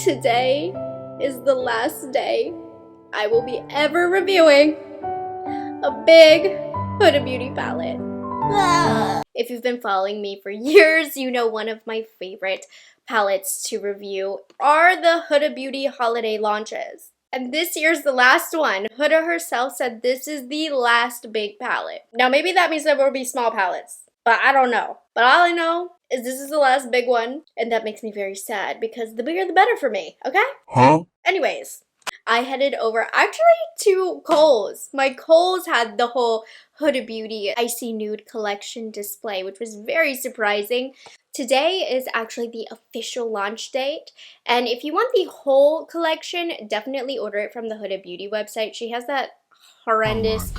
Today is the last day I will be ever reviewing a big Huda Beauty palette. If you've been following me for years, you know one of my favorite palettes to review are the Huda Beauty holiday launches. And this year's the last one. Huda herself said this is the last big palette. Now maybe that means there will be small palettes, but I don't know. But all I know is this is the last big one, and that makes me very sad because the bigger the better for me, okay? Huh? Anyways, I headed over actually to Kohl's. My Kohl's had the whole Huda Beauty Icy Nude collection display, which was very surprising. Today is actually the official launch date, and if you want the whole collection, definitely order it from the Huda Beauty website. She has that horrendous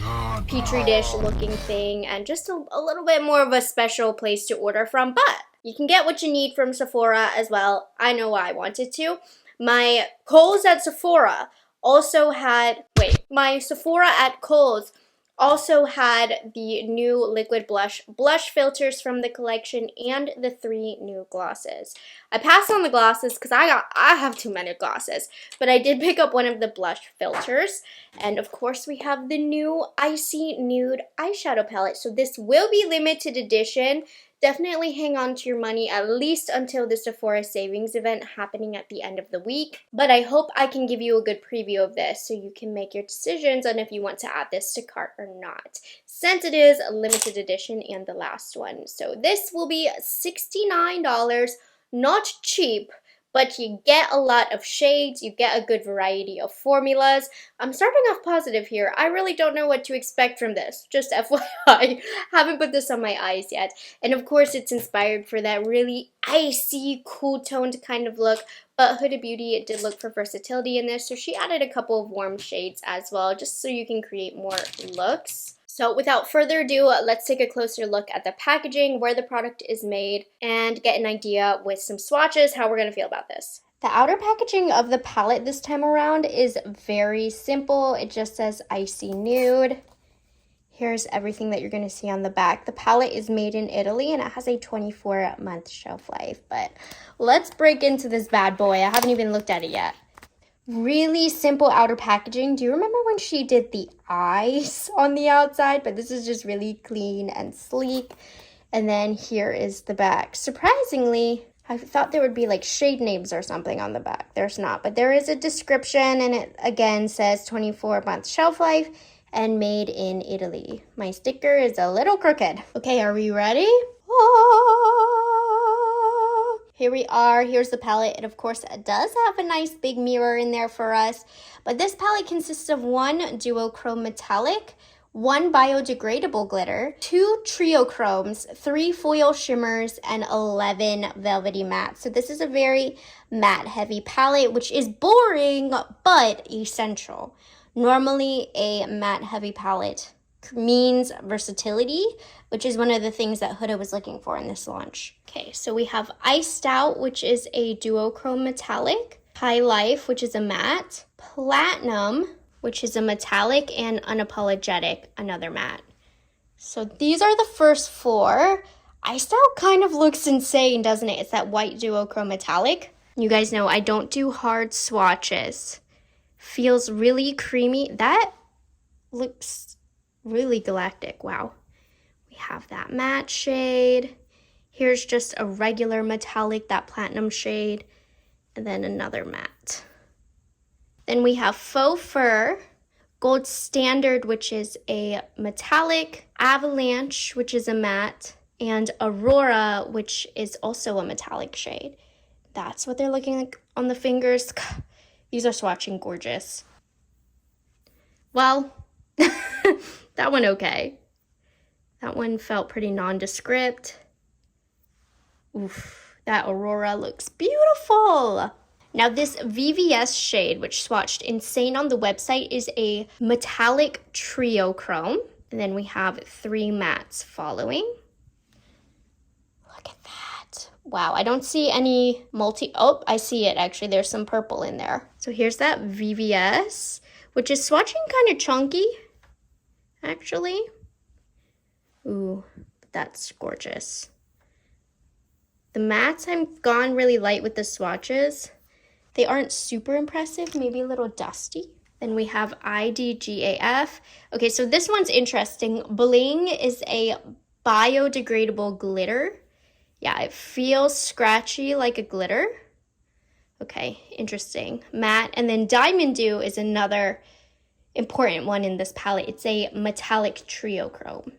petri dish looking thing and just a little bit more of a special place to order from, but you can get what you need from Sephora as well. I know I wanted to. My Kohl's at Sephora also had, my Sephora at Kohl's also had the new liquid blush filters from the collection and the 3 new glosses. I passed on the glosses because I have too many glosses, but I did pick up one of the blush filters. And of course we have the new Icy Nude eyeshadow palette. So this will be limited edition. Definitely hang on to your money at least until the Sephora savings event happening at the end of the week. But I hope I can give you a good preview of this so you can make your decisions on if you want to add this to cart or not, since it is a limited edition and the last one. So this will be $69, not cheap, but you get a lot of shades, you get a good variety of formulas. I'm starting off positive here. I really don't know what to expect from this, just FYI. Haven't put this on my eyes yet. And of course it's inspired for that really icy, cool toned kind of look, but Huda Beauty did look for versatility in this, so she added a couple of warm shades as well, just so you can create more looks. So without further ado, let's take a closer look at the packaging, where the product is made, and get an idea with some swatches how we're going to feel about this. The outer packaging of the palette this time around is very simple. It just says Icy Nude. Here's everything that you're going to see on the back. The palette is made in Italy and it has a 24-month shelf life. But let's break into this bad boy. I haven't even looked at it yet. Really simple outer packaging. Do you remember when she did the eyes on the outside? But this is just really clean and sleek. And then here is the back. Surprisingly, I thought there would be like shade names or something on the back. There's not, but there is a description and it again says 24-month shelf life and made in Italy. My sticker is a little crooked. Okay, are we ready? Here we are. Here's the palette. It, of course, does have a nice big mirror in there for us. But this palette consists of 1 duochrome metallic, 1 biodegradable glitter, 2 trio chromes, 3 foil shimmers, and 11 velvety mattes. So this is a very matte heavy palette, which is boring, but essential. Normally, a matte heavy palette means versatility, which is one of the things that Huda was looking for in this launch. Okay, so we have Iced Out, which is a duochrome metallic, High Life, which is a matte, Platinum, which is a metallic, and Unapologetic, another matte. So these are the first 4. Iced Out kind of looks insane, doesn't it? It's that white duochrome metallic. You guys know I don't do hard swatches. Feels really creamy. That looks really galactic. Wow. We have that matte shade. Here's just a regular metallic, that platinum shade, and then another matte. Then we have Faux Fur, Gold Standard, which is a metallic, Avalanche, which is a matte, and Aurora, which is also a metallic shade. That's what they're looking like on the fingers. These are swatching gorgeous. Well, that one okay. That one felt pretty nondescript. Oof, that Aurora looks beautiful. Now this VVS shade, which swatched insane on the website, is a metallic trio chrome. And then we have 3 mattes following. Look at that. Wow, I don't see any oh, I see it actually. There's some purple in there. So here's that VVS, which is swatching kind of chunky, actually. Ooh, that's gorgeous. The mattes, I've gone really light with the swatches. They aren't super impressive, maybe a little dusty. Then we have IDGAF. Okay, so this one's interesting. Bling is a biodegradable glitter. Yeah, it feels scratchy like a glitter. Okay, interesting. Matte. And then Diamond Dew is another important one in this palette. It's a metallic trio chrome.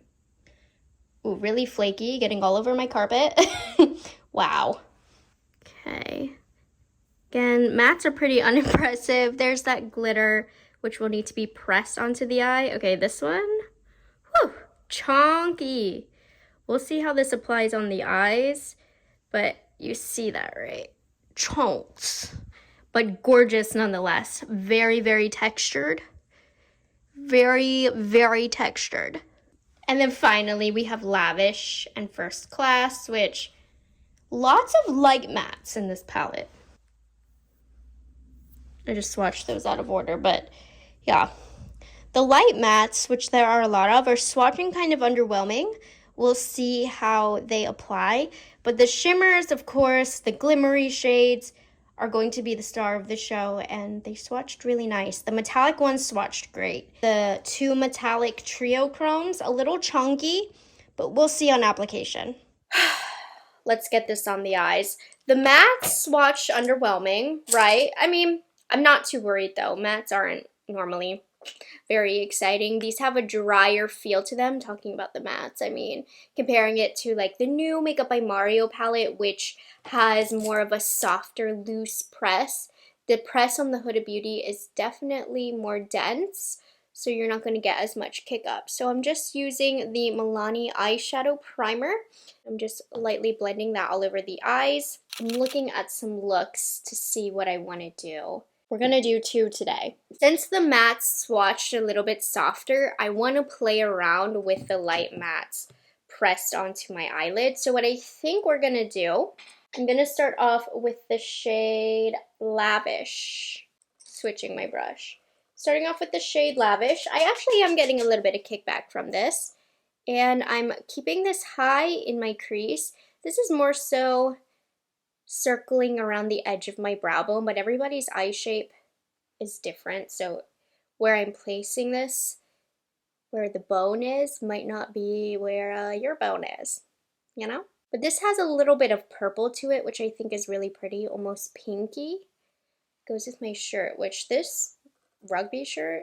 Ooh, really flaky, getting all over my carpet. Wow. Okay. Again, mattes are pretty unimpressive. There's that glitter, which will need to be pressed onto the eye. Okay, this one, whew, chonky. We'll see how this applies on the eyes, but you see that, right? Chunks, but gorgeous nonetheless. Very, very textured. Very, very textured. And then finally, we have Lavish and First Class, which lots of light mattes in this palette. I just swatched those out of order, but yeah. The light mattes, which there are a lot of, are swatching kind of underwhelming. We'll see how they apply. But the shimmers, of course, the glimmery shades are going to be the star of the show, and they swatched really nice. The metallic ones swatched great. The two metallic trio chromes, a little chunky, but we'll see on application. Let's get this on the eyes. The mattes swatched underwhelming, right? I mean, I'm not too worried though. Mattes aren't normally very exciting. These have a drier feel to them, talking about the mattes. I mean, comparing it to like the new Makeup by Mario palette, which has more of a softer, loose press. The press on the Huda Beauty is definitely more dense, so you're not going to get as much kick up. So I'm just using the Milani eyeshadow primer. I'm just lightly blending that all over the eyes. I'm looking at some looks to see what I want to do. We're going to do two today. Since the mattes swatched a little bit softer, I want to play around with the light mattes pressed onto my eyelid. So what I think we're going to do, I'm going to start off with the shade Lavish. Switching my brush. Starting off with the shade Lavish. I actually am getting a little bit of kickback from this. And I'm keeping this high in my crease. This is more so circling around the edge of my brow bone, but everybody's eye shape is different. So where I'm placing this, where the bone is, might not be where your bone is, you know? But this has a little bit of purple to it, which I think is really pretty, almost pinky. Goes with my shirt, which this rugby shirt,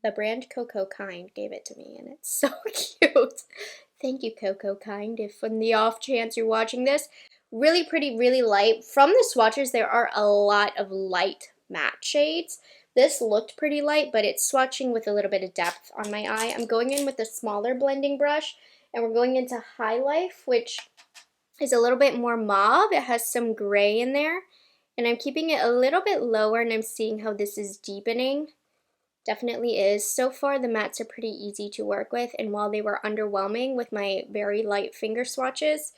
the brand Coco Kind gave it to me, and it's so cute. Thank you, Coco Kind, if on the off chance you're watching this. Really pretty, really light. From the swatches, there are a lot of light matte shades. This looked pretty light, but it's swatching with a little bit of depth on my eye. I'm going in with a smaller blending brush, and we're going into High Life, which is a little bit more mauve. It has some gray in there, and I'm keeping it a little bit lower, and I'm seeing how this is deepening. Definitely is. So far, the mattes are pretty easy to work with, and while they were underwhelming with my very light finger swatches,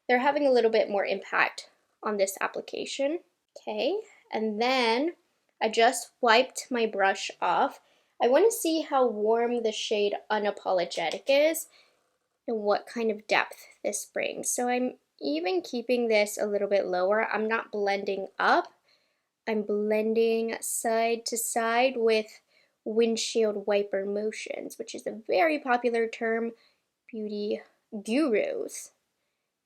they're having a little bit more impact on this application. Okay, and then I just wiped my brush off. I want to see how warm the shade Unapologetic is and what kind of depth this brings. So I'm even keeping this a little bit lower. I'm not blending up. I'm blending side to side with windshield wiper motions, which is a very popular term beauty gurus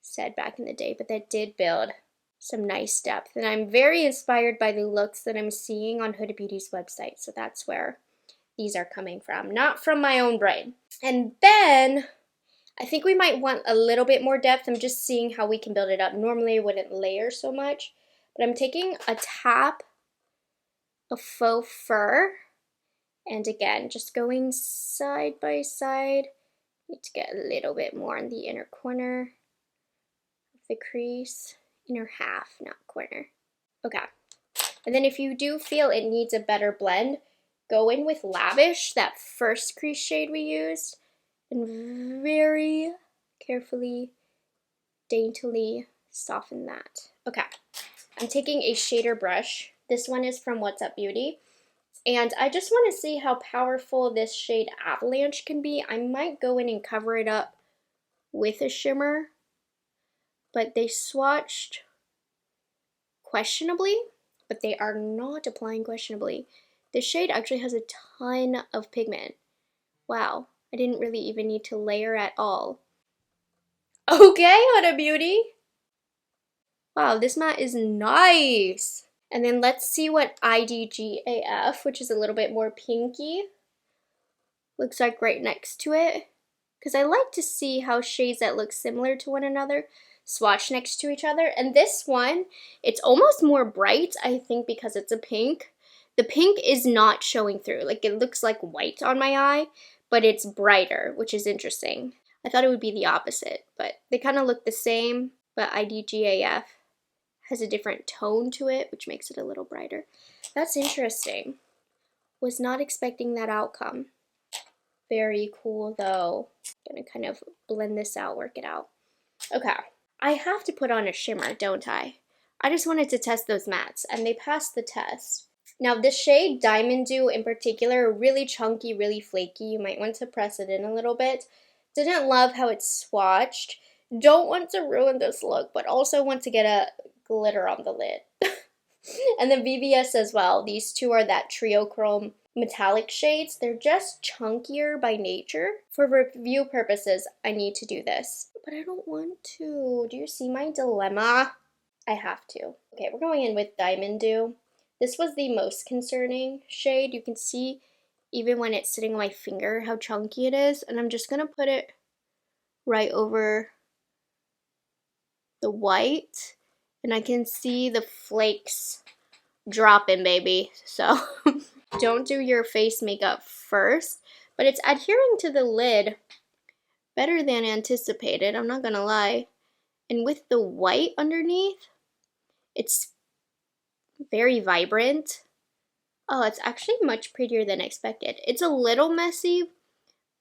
said back in the day, but that did build some nice depth. And I'm very inspired by the looks that I'm seeing on Huda Beauty's website. So that's where these are coming from, not from my own brain. And then I think we might want a little bit more depth. I'm just seeing how we can build it up. Normally I wouldn't layer so much, but I'm taking a tap of faux fur. And again, just going side by side. Need to get a little bit more in the inner corner of the crease. Inner half, not corner. Okay. And then if you do feel it needs a better blend, go in with Lavish, that first crease shade we used, and very carefully, daintily soften that. Okay. I'm taking a shader brush. This one is from What's Up Beauty. And I just want to see how powerful this shade Avalanche can be. I might go in and cover it up with a shimmer, but they swatched questionably. but they are not applying questionably. This shade actually has a ton of pigment. Wow, I didn't really even need to layer at all. Okay, Huda Beauty. Wow, this matte is nice. And then let's see what IDGAF, which is a little bit more pinky, looks like right next to it. Because I like to see how shades that look similar to one another swatch next to each other. And this one, it's almost more bright, I think, because it's a pink. The pink is not showing through. Like, it looks like white on my eye, but it's brighter, which is interesting. I thought it would be the opposite, but they kind of look the same, but IDGAF has a different tone to it, which makes it a little brighter. That's interesting. Was not expecting that outcome. Very cool though. Gonna kind of blend this out, work it out. Okay, I have to put on a shimmer, don't I? I just wanted to test those mattes, and they passed the test. Now this shade, Diamond Dew in particular, really chunky, really flaky. You might want to press it in a little bit. Didn't love how it's swatched. Don't want to ruin this look, but also want to get a glitter on the lid. And then VVS as well. These two are that Trio Chrome metallic shades. They're just chunkier by nature. For review purposes, I need to do this. But I don't want to. Do you see my dilemma? I have to. Okay, we're going in with Diamond Dew. This was the most concerning shade. You can see even when it's sitting on my finger how chunky it is. And I'm just going to put it right over the white. And I can see the flakes dropping, baby. So don't do your face makeup first. But it's adhering to the lid better than anticipated, I'm not gonna lie. And with the white underneath, it's very vibrant. Oh, it's actually much prettier than expected. It's a little messy,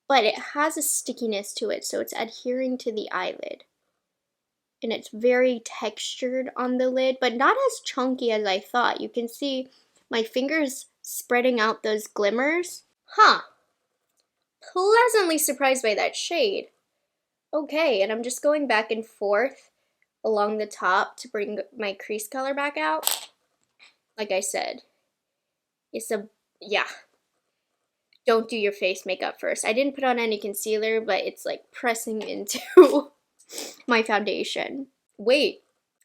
but it has a stickiness to it, so it's adhering to the eyelid. And it's very textured on the lid, but not as chunky as I thought. You can see my fingers spreading out those glimmers. Huh. Pleasantly surprised by that shade. Okay, and I'm just going back and forth along the top to bring my crease color back out. Like I said, yeah. Don't do your face makeup first. I didn't put on any concealer, but it's like pressing into my foundation. Wait,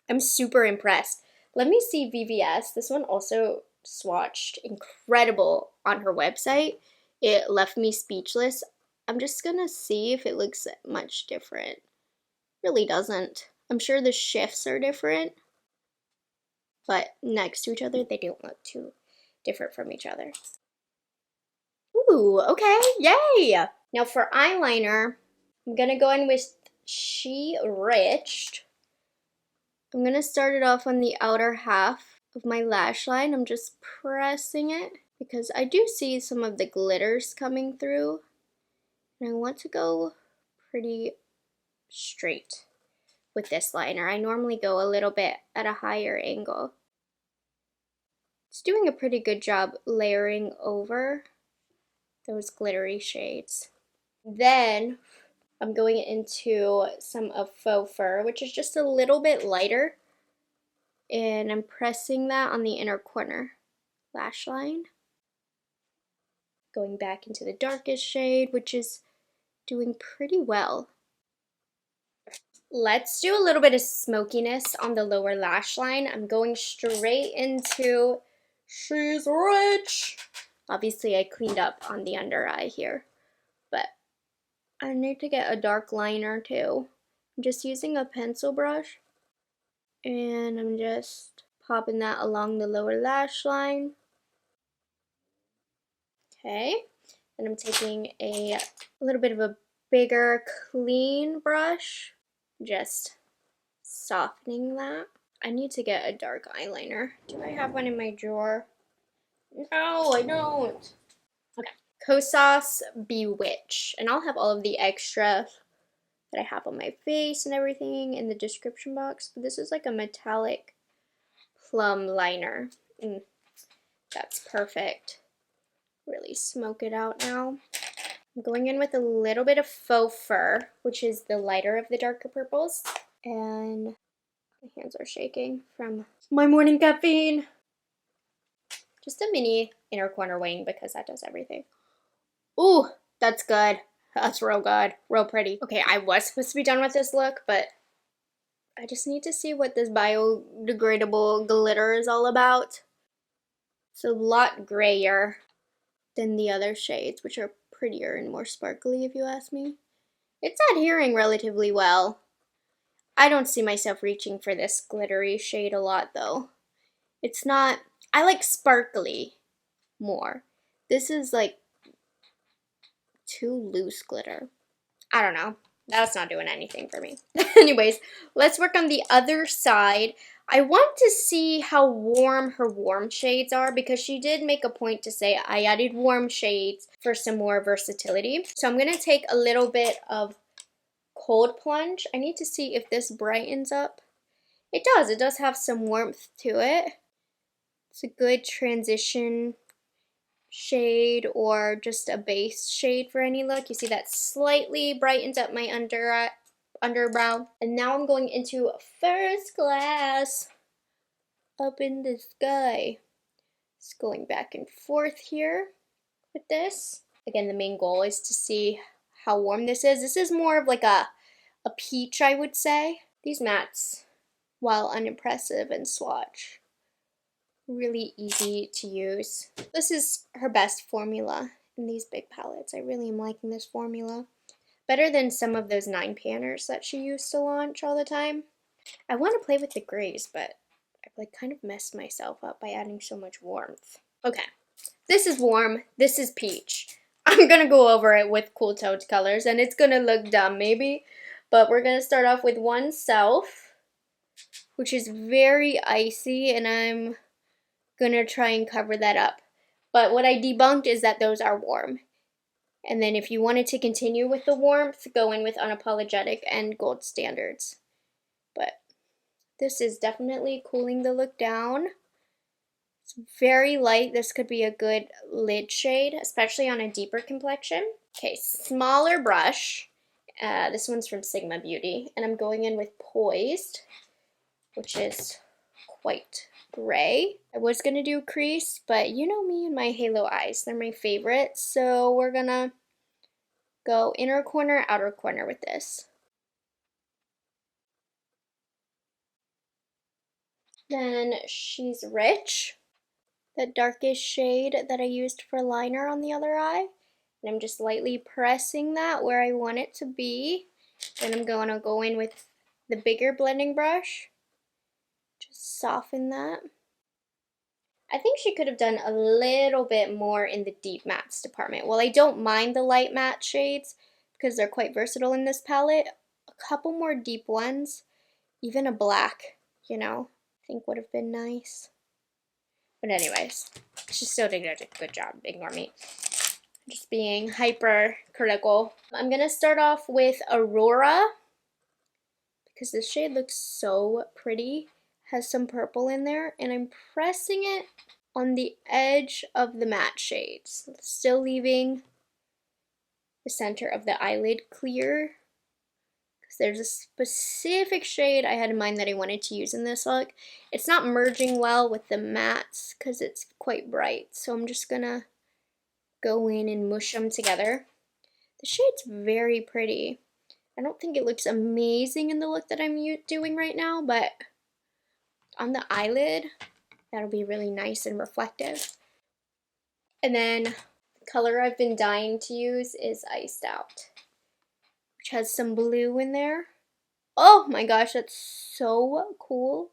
I'm super impressed. Let me see VVS. This one also swatched incredible on her website. It left me speechless. I'm just gonna see if it looks much different. Really doesn't. I'm sure the shifts are different, but next to each other, they don't look too different from each other. Ooh, okay, yay! Now for eyeliner, I'm gonna go in with She Riched. I'm gonna start it off on the outer half of my lash line. I'm just pressing it because I do see some of the glitters coming through. And I want to go pretty straight with this liner. I normally go a little bit at a higher angle. It's doing a pretty good job layering over those glittery shades. Then I'm going into some of Faux Fur, which is just a little bit lighter. And I'm pressing that on the inner corner lash line. Going back into the darkest shade, which is doing pretty well. Let's do a little bit of smokiness on the lower lash line. I'm going straight into She's Rich. Obviously, I cleaned up on the under eye here, but I need to get a dark liner too. I'm just using a pencil brush, and I'm just popping that along the lower lash line. Okay, and I'm taking a little bit of a bigger clean brush, just softening that. I need to get a dark eyeliner. Do I have one in my drawer? No, I don't. Okay, Kosas Bewitch. And I'll have all of the extra that I have on my face and everything in the description box. But this is like a metallic plum liner. That's perfect. Really smoke it out now. I'm going in with a little bit of Faux Fur, which is the lighter of the darker purples. And my hands are shaking from my morning caffeine. Just a mini inner corner wing because that does everything. Ooh, that's good. That's real good. Real pretty. Okay, I was supposed to be done with this look, but I just need to see what this biodegradable glitter is all about. It's a lot grayer than the other shades, which are prettier and more sparkly if you ask me. It's adhering relatively well. I don't see myself reaching for this glittery shade a lot though. It's not, I like sparkly more. This is like too loose glitter. I don't know. That's not doing anything for me. Anyways, let's work on the other side. I want to see how warm her warm shades are because she did make a point to say I added warm shades for some more versatility. So I'm going to take a little bit of Cold Plunge. I need to see if this brightens up. It does. It does have some warmth to it. It's a good transition shade or just a base shade for any look. You see that slightly brightens up my underbrow. And now I'm going into First Class Up in the Sky. Just going back and forth here with this. Again, the main goal is to see how warm this is. This is more of like a peach, I would say. These mattes, while unimpressive and swatch, really easy to use. This is her best formula in these big palettes. I really am liking this formula. Better than some of those 9-panners that she used to launch all the time. I want to play with the grays, but I've like kind of messed myself up by adding so much warmth. Okay, this is warm, this is peach. I'm gonna go over it with cool toned colors and it's gonna look dumb maybe, but we're gonna start off with One Self, which is very icy, and I'm gonna try and cover that up. But what I debunked is that those are warm. And then if you wanted to continue with the warmth, go in with Unapologetic and Gold Standards. But this is definitely cooling the look down. It's very light. This could be a good lid shade, especially on a deeper complexion. Okay, smaller brush. This one's from Sigma Beauty. And I'm going in with Poised, which is quite gray. I was gonna do crease, but you know me and my halo eyes. They're my favorite. So we're gonna go inner corner, outer corner with this. Then She's Rich, the darkest shade that I used for liner on the other eye. And I'm just lightly pressing that where I want it to be. Then I'm gonna go in with the bigger blending brush. Just soften that. I think she could have done a little bit more in the deep mattes department. While I don't mind the light matte shades because they're quite versatile in this palette, a couple more deep ones, even a black, you know, I think would have been nice. But anyways, she still did a good job. Ignore me. Just being hyper critical. I'm going to start off with Aurora because this shade looks so pretty. Has some purple in there, and I'm pressing it on the edge of the matte shades, still leaving the center of the eyelid clear, because there's a specific shade I had in mind that I wanted to use in this look. It's not merging well with the mattes because it's quite bright, so I'm just gonna go in and mush them together. The shade's very pretty. I don't think it looks amazing in the look that I'm doing right now, but on the eyelid, that'll be really nice and reflective. And then the color I've been dying to use is Iced Out, which has some blue in there. Oh my gosh, that's so cool.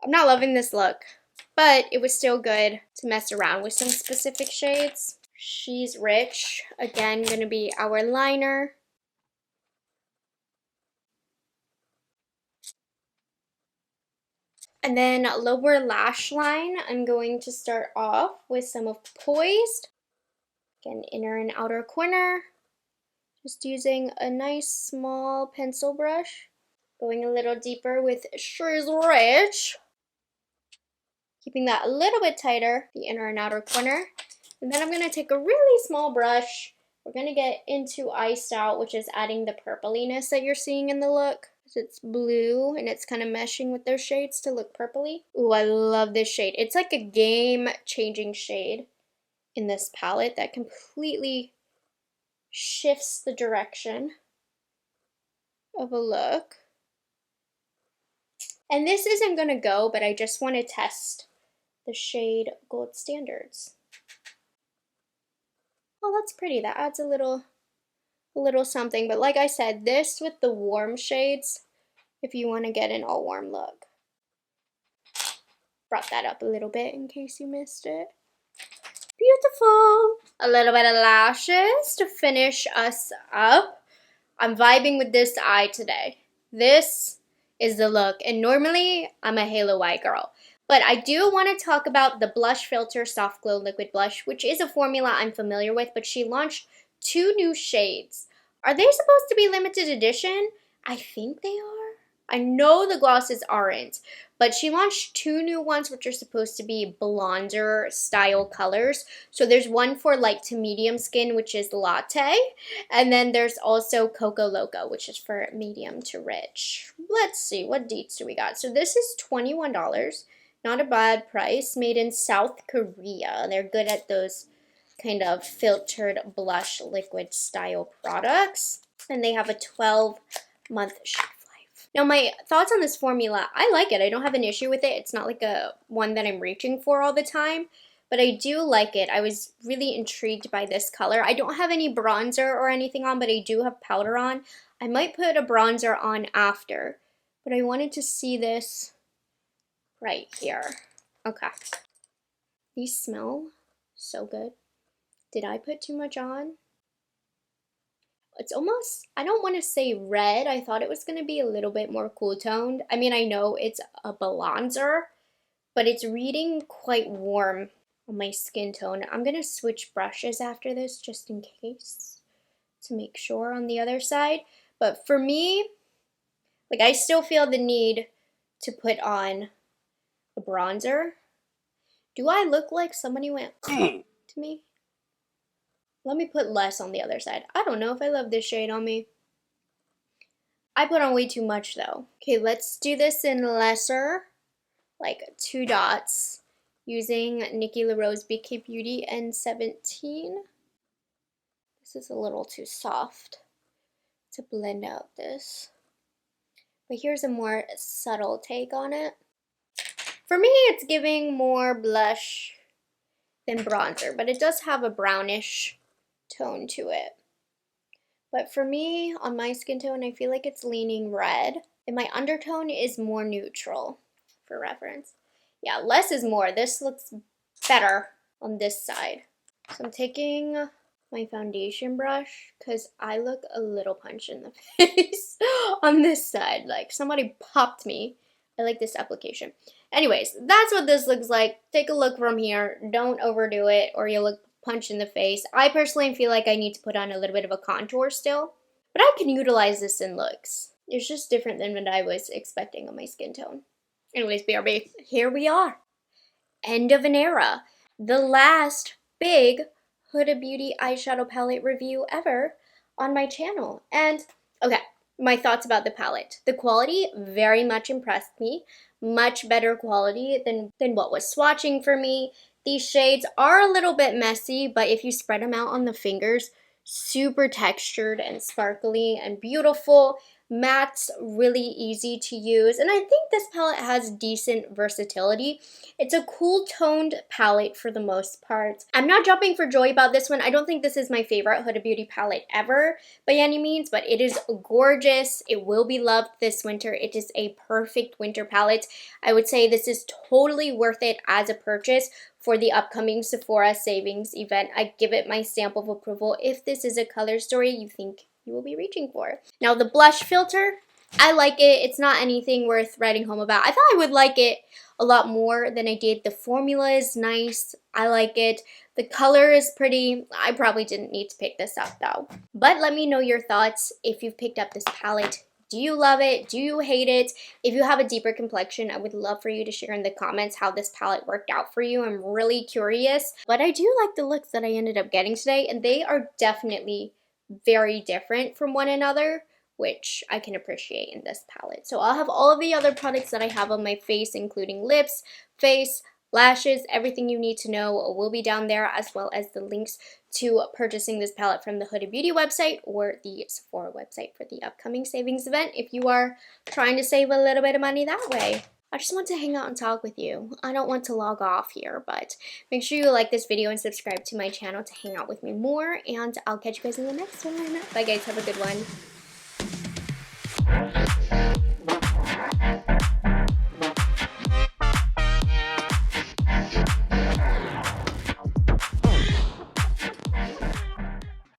I'm not loving this look, but it was still good to mess around with some specific shades. She's Rich, again, gonna be our liner. And then lower lash line, I'm going to start off with some of Poised. Again, inner and outer corner. Just using a nice small pencil brush. Going a little deeper with She's Rich. Keeping that a little bit tighter, the inner and outer corner. And then I'm going to take a really small brush. We're going to get into Iced Out, which is adding the purpliness that you're seeing in the look. It's blue and it's kind of meshing with those shades to look purpley. Ooh, I love this shade. It's like a game-changing shade in this palette that completely shifts the direction of a look. And this isn't going to go, but I just want to test the shade Gold Standards. Oh, that's pretty. That adds a little something. But like I said, this with the warm shades, if you want to get an all warm look. Brought that up a little bit in case you missed it. Beautiful. A little bit of lashes to finish us up. I'm vibing with this eye today. This is the look. And normally, I'm a halo eye girl. But I do want to talk about the Blush Filter Soft Glow Liquid Blush, which is a formula I'm familiar with, but she launched 2 new shades. Are they supposed to be limited edition? I think they are. I know the glosses aren't, but she launched 2 new ones which are supposed to be blonder style colors. So there's one for light to medium skin, which is Latte, and then there's also Coco Loco, which is for medium to rich. Let's see, what deets do we got? So this is $21. Not a bad price, made in South Korea. They're good at those kind of filtered blush liquid style products. And they have a 12-month shelf life. Now my thoughts on this formula, I like it. I don't have an issue with it. It's not like a one that I'm reaching for all the time, but I do like it. I was really intrigued by this color. I don't have any bronzer or anything on, but I do have powder on. I might put a bronzer on after, but I wanted to see this right here. Okay. These smell so good. Did I put too much on? It's almost, I don't want to say red. I thought it was going to be a little bit more cool toned. I mean, I know it's a bronzer, but it's reading quite warm on my skin tone. I'm going to switch brushes after this just in case to make sure on the other side. But for me, like I still feel the need to put on a bronzer. Do I look like somebody went to me? Let me put less on the other side. I don't know if I love this shade on me. I put on way too much though. Okay, let's do this in lesser, like 2 dots, using Nikki LaRose BK Beauty N17. This is a little too soft to blend out this. But here's a more subtle take on it. For me, it's giving more blush than bronzer, but it does have a brownish tone to it. But for me, on my skin tone, I feel like it's leaning red. And my undertone is more neutral, for reference. Yeah, less is more. This looks better on this side. So I'm taking my foundation brush because I look a little punched in the face on this side. Like somebody popped me. I like this application. Anyways, that's what this looks like. Take a look from here. Don't overdo it or you'll look punched in the face. I personally feel like I need to put on a little bit of a contour still, but I can utilize this in looks. It's just different than what I was expecting on my skin tone. Anyways, BRB, here we are. End of an era. The last big Huda Beauty eyeshadow palette review ever on my channel. And, okay, my thoughts about the palette. The quality very much impressed me. Much better quality than what was swatching for me. These shades are a little bit messy, but if you spread them out on the fingers, super textured and sparkly and beautiful. Mattes, really easy to use. And I think this palette has decent versatility. It's a cool toned palette for the most part. I'm not jumping for joy about this one. I don't think this is my favorite Huda Beauty palette ever by any means, but it is gorgeous. It will be loved this winter. It is a perfect winter palette. I would say this is totally worth it as a purchase for the upcoming Sephora savings event. I give it my stamp of approval if this is a color story you think you will be reaching for. Now the blush filter, I like it. It's not anything worth writing home about. I thought I would like it a lot more than I did. The formula is nice. I like it. The color is pretty. I probably didn't need to pick this up though. But let me know your thoughts if you've picked up this palette. Do you love it? Do you hate it? If you have a deeper complexion, I would love for you to share in the comments how this palette worked out for you. I'm really curious. But I do like the looks that I ended up getting today, and they are definitely very different from one another, which I can appreciate in this palette. So I'll have all of the other products that I have on my face, including lips, face, lashes, everything you need to know will be down there, as well as the links to purchasing this palette from the Huda Beauty website or the Sephora website for the upcoming savings event if you are trying to save a little bit of money that way. I just want to hang out and talk with you. I don't want to log off here, but make sure you like this video and subscribe to my channel to hang out with me more, and I'll catch you guys in the next one. Bye guys, have a good one.